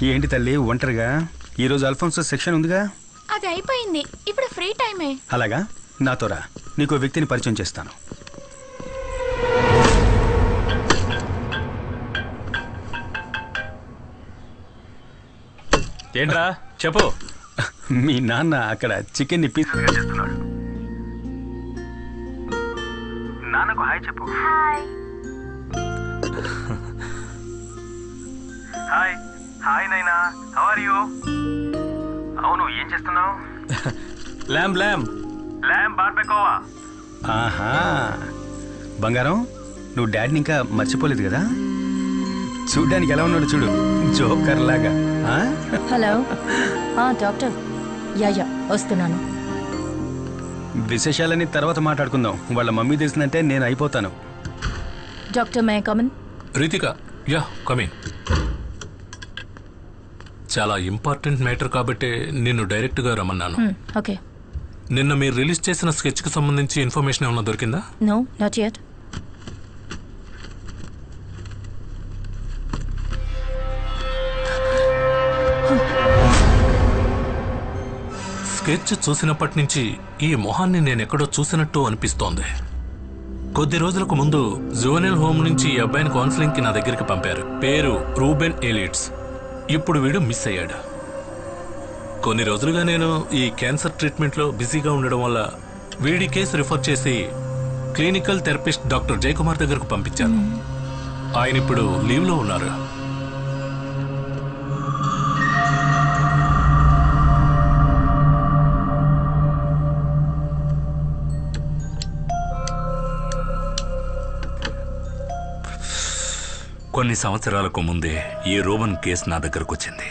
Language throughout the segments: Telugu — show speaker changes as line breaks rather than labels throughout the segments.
ఏంటి తల్లి ఒంటరిగా? ఈరోజు అల్ఫోన్సో సెక్షన్ ఉందిగా?
అది అయిపోయింది, ఇప్పుడు ఫ్రీ టైమే.
అలాగా, నాతో రా, నీకు వ్యక్తిని పరిచయం చేస్తాను.
ఏంట్రా చెప్పు.
మీ నాన్న అక్కడ చికెన్ని పీసెస్గా చేస్తున్నాడు. నాన్నకు హాయ్ చెప్పు. హాయ్ హాయ్ నైనా, హౌ ఆర్ యు? అవును, ఏం చేస్తున్నావు?
ల్యామ్ ల్యామ్
ల్యామ్ బార్బెకోవా. ఆహా, బంగారం, నువ్వు డాడీని ఇంకా మర్చిపోలేదు కదా? చూడ్డానికి ఎలా ఉన్నాడు చూడు, జోకర్ లాగా.
Hello doctor. యా వస్తున్నాను.
విశేషాలని తర్వాత మాట్లాడుకుందాం. వాళ్ళ మమ్మీ తెలిసిందంటే నేను అయిపోతాను.
డాక్టర్ మే కమన్?
Ritika, yeah come in. చాలా ఇంపార్టెంట్ మ్యాటర్ కాబట్టి నిన్ను డైరెక్ట్గా రమ్మన్నాను.
ఓకే.
నిన్న మీరు రిలీజ్ చేసిన స్కెచ్కి సంబంధించి ఇన్ఫర్మేషన్ ఏమైనా దొరికిందా?
No, not yet.
స్కెచ్ చూసినప్పటి నుంచి ఈ మొహాన్ని నేనెక్కడో చూసినట్టు అనిపిస్తోంది. కొద్ది రోజులకు ముందు జువెనైల్ హోమ్ నుంచి ఈ అబ్బాయిని కౌన్సిలింగ్కి నా దగ్గరికి పంపారు. పేరు రూబెన్ ఎలిట్స్. ఇప్పుడు వీడు మిస్ అయ్యాడు. కొన్ని రోజులుగా నేను ఈ క్యాన్సర్ ట్రీట్మెంట్లో బిజీగా ఉండడం వల్ల వీడి కేసు రిఫర్ చేసి క్లినికల్ థెరపిస్ట్ డాక్టర్ జయకుమార్ దగ్గరకు పంపించాను. ఆయన ఇప్పుడు లీవ్లో ఉన్నారు. కొన్ని సంవత్సరాలకు ముందే ఈ రూబన్ కేసు నా దగ్గరకు వచ్చింది.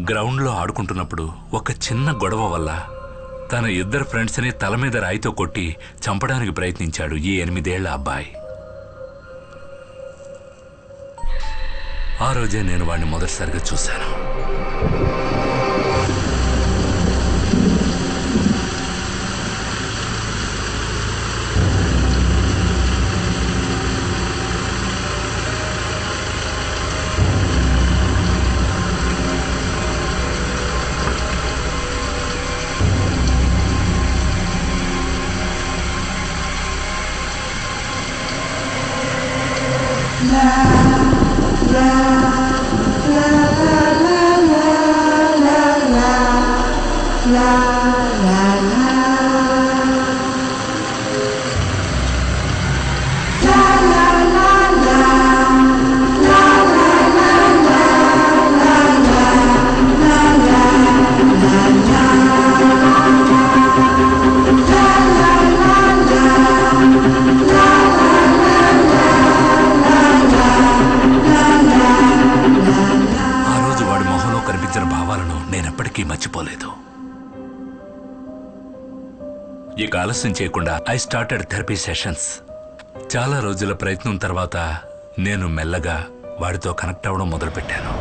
గ్రౌండ్లో ఆడుకుంటున్నప్పుడు ఒక చిన్న గొడవ వల్ల తన ఇద్దరు ఫ్రెండ్స్ని తల మీద రాయితో కొట్టి చంపడానికి ప్రయత్నించాడు ఈ 8 ఏళ్ల అబ్బాయి. ఆ రోజే నేను వాడిని మొదటిసారిగా చూశాను. మర్చిపోలేదు. ఇక ఆలస్యం చేయకుండా ఐ స్టార్టెడ్ థెరపీ సెషన్స్. చాలా రోజుల ప్రయత్నం తర్వాత నేను మెల్లగా వాడితో కనెక్ట్ అవ్వడం మొదలుపెట్టాను.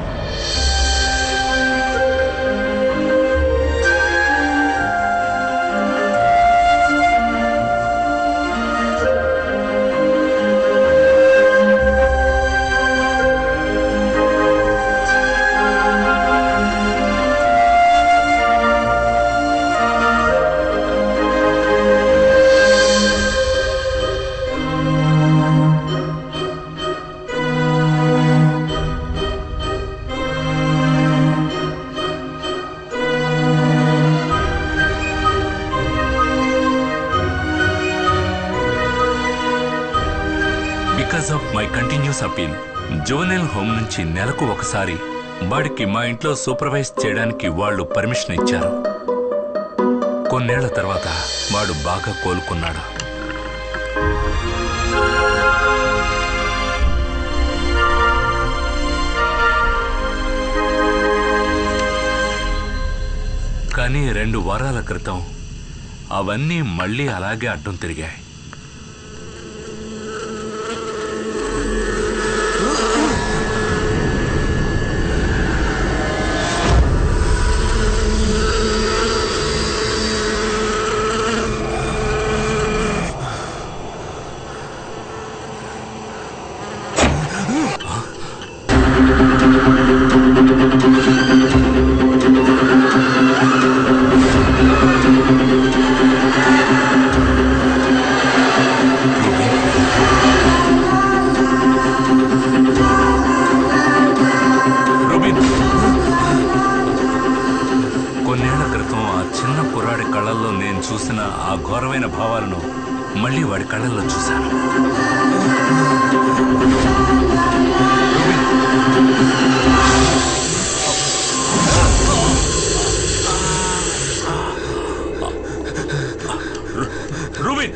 Because of my continuous appeal, juvenile home నుంచి నెలకు ఒకసారి వాడికి మా ఇంట్లో సూపర్వైజ్ చేయడానికి వాళ్ళు పర్మిషన్ ఇచ్చారు. కొన్నేళ్ల తర్వాత వాడు బాగా కోలుకున్నాడు. కానీ 2 వారాల క్రితం అవన్నీ మళ్ళీ అలాగే అడ్డం తిరిగాయి. కొన్నేళ్ల క్రితం ఆ చిన్న కుర్రాడి కళ్ళల్లో నేను చూసిన ఆ ఘోరమైన భావాలను మళ్ళీ వాడి కళ్ళల్లో చూశాను. Rubin,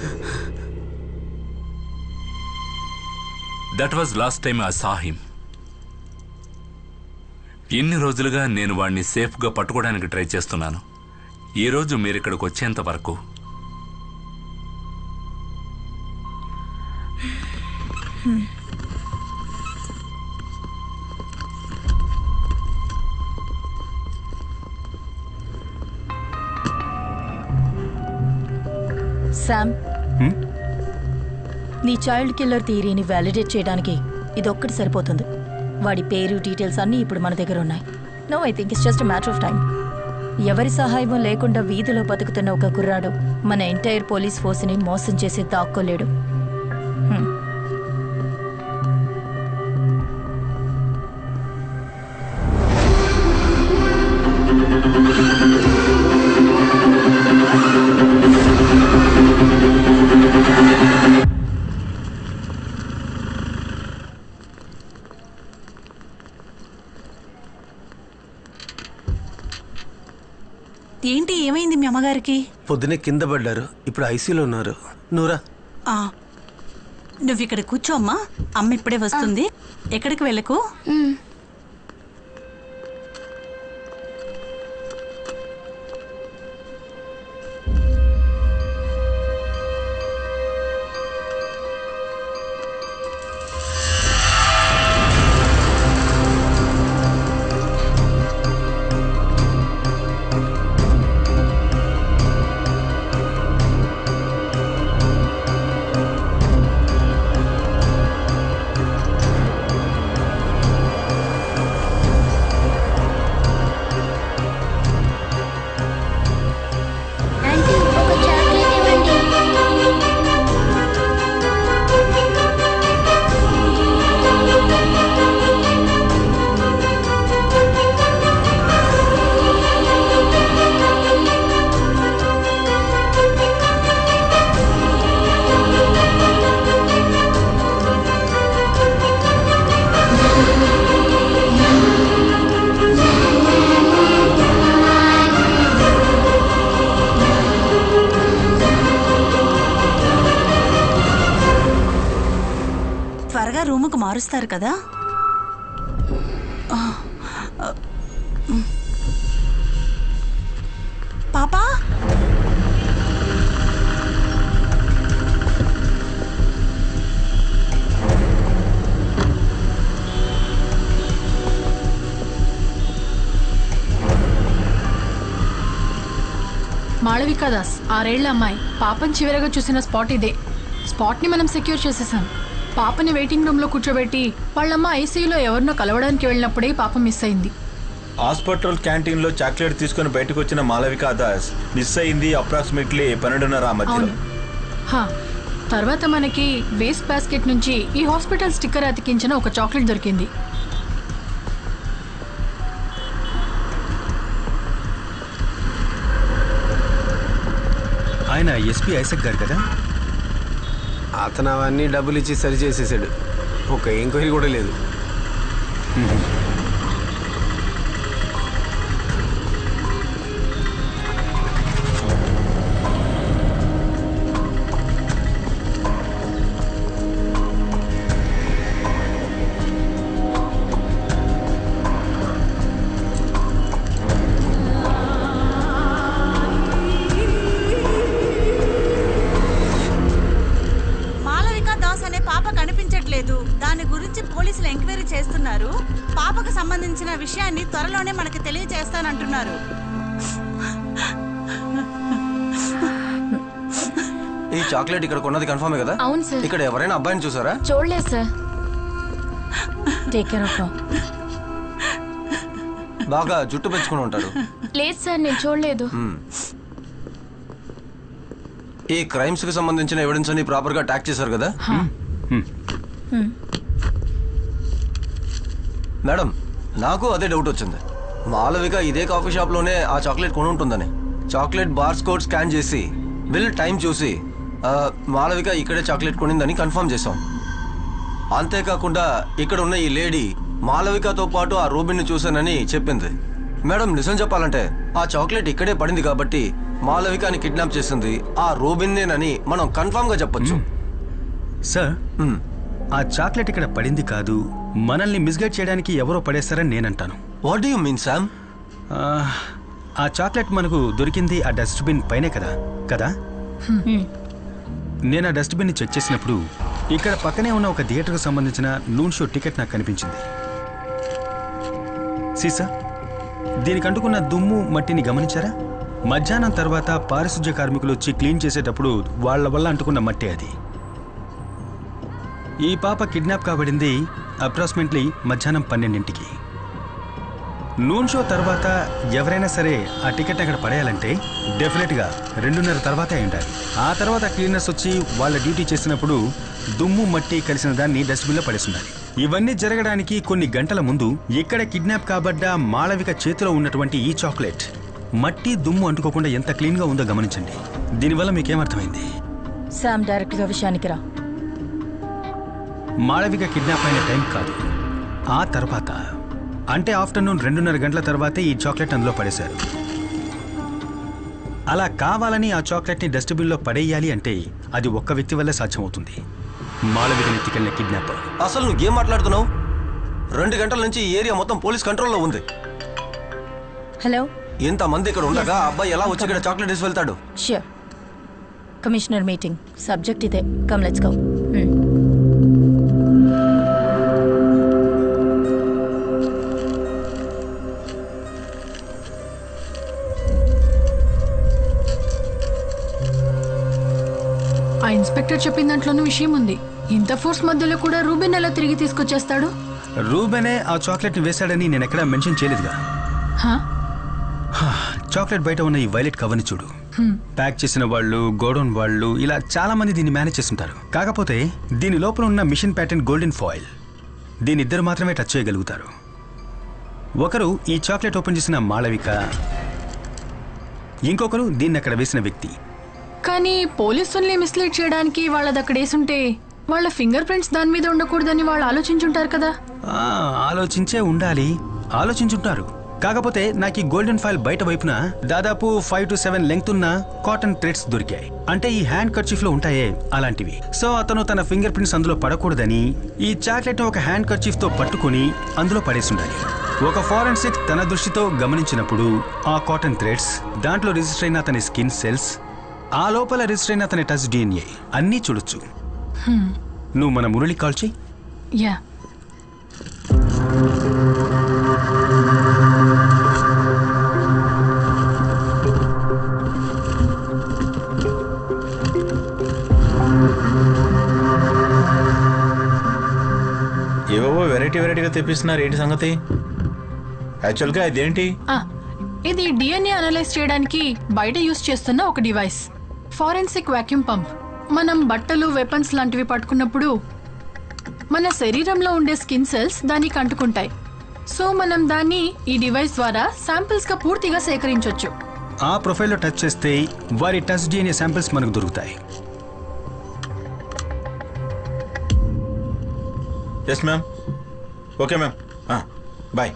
that was last time I saw him. ఇన్ని రోజులుగా నేను వాడిని సేఫ్గా పట్టుకోవడానికి ట్రై చేస్తున్నాను. ఈరోజు మీరు ఇక్కడికి వచ్చేంత వరకు
శామ్, నీ చైల్డ్ కిల్లర్ థియరీని వ్యాలిడేట్ చేయడానికి ఇదొక్కటి సరిపోతుంది. వాడి పేరు డీటెయిల్స్ అన్నీ ఇప్పుడు మన దగ్గర ఉన్నాయి. No, I think it's just matter of time. ఎవరి సహాయం లేకుండా వీధిలో బతుకుతున్న ఒక కుర్రాడు మన ఎంటైర్ పోలీస్ ఫోర్స్ని మోసం చేసి దాక్కోలేడు.
ఏంటి, ఏమైంది మీ అమ్మగారికి?
పొద్దునే కింద పడ్డారు, ఇప్పుడు ఐసీలో ఉన్నారు. నూరా,
నువ్వు ఇక్కడ కూర్చో అమ్మా, అమ్మ ఇప్పుడే వస్తుంది. ఎక్కడికి వెళ్ళకు. త్వరగా రూముకు మారుస్తారు కదా. పాపా,
మాళవికా దాస్, 6 ఏళ్ల అమ్మాయి. పాపని చివరగా చూసిన స్పాట్ ఇదే. స్పాట్ని మనం సెక్యూర్ చేసేసాం. పాపని వెయిటింగ్ రూమ్లో కూర్చోబెట్టి వాళ్ళమ్మ ఐసీయూలో ఎవరినో కలవడానికి వెళ్ళినప్పుడే పాప మిస్ అయింది.
హాస్పిటల్ క్యాంటీన్లో చాక్లెట్ తీసుకుని బయటకు వచ్చిన మాళవికా దాస్ మిస్ అయింది అప్రాక్సిమేట్లీ 12:30 మధ్యలో.
తర్వాత మనకి వేస్ట్ బాస్కెట్ నుంచి ఈ హాస్పిటల్ స్టిక్కర్ అతికించిన ఒక చాక్లెట్ దొరికింది.
ఆయన ఎస్పీ ఐసక్ గారు కదా?
అతను అవన్నీ డబ్బులు ఇచ్చి సరి చేసేసాడు. ఒక ఎంక్వైరీ కూడా లేదు.
దాని గురించి పోలీసులు ఎంక్వైరీ చేస్తున్నారు. పాపకు సంబంధించిన విషయాన్ని త్వరలోనే మనకి తెలియజేస్తానంటున్నారు.
ఈ చాక్లెట్ ఇక్కడ కొన్నది కన్ఫర్మే కదా?
అవును సార్.
ఇక్కడ ఎవరైనా అబ్బాయిని చూసారా?
చూడలేదు sir.
Take care of her.
బాగా జుట్టు పెంచుకుని ఉంటాడు.
లేదు సార్, నేను చూడలేదు.
ఈ క్రైమ్స్ కి సంబంధించిన ఎవిడెన్స్ అన్ని ప్రాపర్ గా ట్యాక్ చేశారు కదా మేడం? నాకు అదే డౌట్ వచ్చింది. మాలవిక ఇదే కాఫీ షాప్ లోనే ఆ చాక్లెట్ కొని ఉంటుందని చాక్లెట్ బార్స్ కోడ్ స్కాన్ చేసి బిల్ టైం చూసి మాలవిక ఇక్కడే చాక్లెట్ కొనిందని కన్ఫర్మ్ చేశాం. అంతేకాకుండా ఇక్కడ ఉన్న ఈ లేడీ మాలవికతో పాటు ఆ రూబిన్ ని చూశానని చెప్పింది. మేడం నిజం చెప్పాలంటే ఆ చాక్లెట్ ఇక్కడే పడింది కాబట్టి మాలవికని కిడ్నాప్ చేసింది ఆ రూబిన్నేనని మనం కన్ఫర్మ్ గా చెప్పొచ్చు.
సార్, ఆ చాక్లెట్ ఇక్కడ పడింది కాదు, మనల్ని మిస్గైడ్ చేయడానికి ఎవరో పడేస్తారని నేనంటాను.
What do you mean Sam?
ఆ చాక్లెట్ మనకు దొరికింది ఆ డస్ట్బిన్ పైనే కదా? నేను ఆ డస్ట్బిన్ని చెక్ చేసినప్పుడు ఇక్కడ పక్కనే ఉన్న ఒక థియేటర్కు సంబంధించిన నూన్ షో టికెట్ నాకు కనిపించింది. సీసా, దీనికి అంటుకున్న దుమ్ము మట్టిని గమనించారా? మధ్యాహ్నం తర్వాత పారిశుధ్య కార్మికులు వచ్చి క్లీన్ చేసేటప్పుడు వాళ్ళ వల్ల అంటుకున్న మట్టి అది. ఈ పాప కిడ్నాప్ కాబడింది అప్రాక్సిమేట్లీ మధ్యాహ్నం 12ంటికి. నూన్ షో తర్వాత ఎవరైనా సరే ఆ టికెట్ అక్కడ పడేయాలంటే డెఫినెట్గా 2:30 తర్వాత అయి ఉండాలి. ఆ తర్వాత క్లీనర్స్ వచ్చి వాళ్ళ డ్యూటీ చేసినప్పుడు దుమ్ము మట్టి కలిసిన దాన్ని డస్ట్బిన్లో పడేస్తున్నారు. ఇవన్నీ జరగడానికి కొన్ని గంటల ముందు ఇక్కడ కిడ్నాప్ కాబడ్డ మాళవిక చేతిలో ఉన్నటువంటి ఈ చాక్లెట్ మట్టి దుమ్ము అంటుకోకుండా ఎంత క్లీన్గా ఉందో గమనించండి. దీనివల్ల మీకేమర్థమైంది?
శామ్, డైరెక్ట్గా విషయానికి రా.
మాళవిక కిడ్నాప్ అయిన టైం కాదు, ఆ తర్వాత అంటే ఆఫ్టర్నూన్ 2:30 గంటల తర్వాతే ఈ చాక్లెట్ అందులో పడేశారు. అలా కావాలని ఆ చాక్లెట్ని డస్ట్బిన్లో పడేయాలి అంటే అది ఒక్క వ్యక్తి వల్లే సాధ్యమవుతుంది, మాళవికని ఎత్తుకెళ్ళిన కిడ్నాపర్.
అసలు నువ్వు ఏం మాట్లాడుతున్నావు? 2 గంటల నుంచి ఈ ఏరియా మొత్తం పోలీస్ కంట్రోల్లో ఉంది.
హలో,
ఇంతమంది ఇక్కడ ఉండగా అబ్బాయి ఎలా వచ్చి ఇక్కడ చాక్లెట్ వేసి వెళ్తాడు?
ష్యూర్. కమిషనర్ మీటింగ్ సబ్జెక్ట్ ఇదే. Come let's go.
ఆ ఇన్స్పెక్టర్ చెప్పిన దాంట్లోనూ విషయం ఉంది. ఇంత ఫోర్స్ మధ్యలో కూడా రూబెన్ ఎలా తిరిగి తీసుకొచ్చేస్తాడు?
రూబెనే ఆ చాక్లెట్ని వేశాడని నేను ఎక్కడా మెన్షన్ చేయలేదుగా. చాక్లెట్ బయట ఉన్న ఈ వైలెట్ కవర్ని చూడు. ప్యాక్ చేసిన వాళ్ళు, గోడౌన్ వాళ్ళు, ఇలా చాలా మంది దీన్ని మేనేజ్ చేస్తుంటారు. కాకపోతే దీని లోపల ఉన్న మిషన్ ప్యాటర్న్ గోల్డెన్ ఫాయిల్, దీని ఇద్దరు మాత్రమే టచ్ చేయగలుగుతారు. ఒకరు ఈ చాక్లెట్ ఓపెన్ చేసిన మాళవిక, ఇంకొకరు దీన్ని అక్కడ వేసిన వ్యక్తి.
కానీ పోలీసుల్ని మిస్లీడ్ చేయడానికి వాళ్ళది అక్కడ వేసుంటే వాళ్ళ ఫింగర్ ప్రింట్స్ దాని మీద ఉండకూడదని వాళ్ళు ఆలోచించుంటారు కదా.
ఆలోచించే ఉండాలి, ఆలోచించుంటారు. కాకపోతే నాకు ఈ గోల్డెన్ ఫాయిల్ బయట వైపున దాదాపు 5 to 7 లెంగ్త్ ఉన్న కాటన్ థ్రెడ్స్ దొరికాయి. అంటే ఈ హ్యాండ్ కర్చీఫ్ లో ఉంటాయే అలాంటివి. సో అతను తన ఫింగర్ ప్రింట్స్ అందులో పడకూడదని ఈ చాక్లెట్ ఒక హ్యాండ్ కర్చీఫ్ తో పట్టుకుని అందులో పడేసి ఉండాలి. ఒక ఫారెన్సిక్ తన దృష్టితో గమనించినప్పుడు ఆ కాటన్ థ్రెడ్స్, దాంట్లో రిజిస్టర్ అయిన అతని స్కిన్ సెల్స్, ఆ లోపల రిజిస్టర్ అయిన అతని టచ్ DNA అన్నీ చూడొచ్చు. నువ్వు మన మురళి కాల్ చెయ్యి.
యా.
ఏవేవో వెరైటీగా తెప్పిస్తున్నారు. ఏంటి సంగతి? యాక్చువల్గా ఇదేంటి?
ఇది DNA అనలైజ్ చేయడానికి బయట యూస్ చేస్తున్న ఒక డివైస్, ఫారెన్సిక్ వాక్యూమ్ పంప్. మనం బట్టలు, వెపన్స్ లాంటివి పట్టుకున్నప్పుడు మన శరీరంలో ఉండే స్కిన్ సెల్స్ దానికి అంటుకుంటాయి. సో మనం దాన్ని ఈ డివైస్ ద్వారా శాంపిల్స్ గా పూర్తిగా సేకరించవచ్చు.
ఆ ప్రొఫైల్లో టచ్ చేస్తే వారి టచ్ DNA శాంపిల్స్ మనకు దొరుకుతాయి.
Yes ma'am. Okay ma'am. Bye.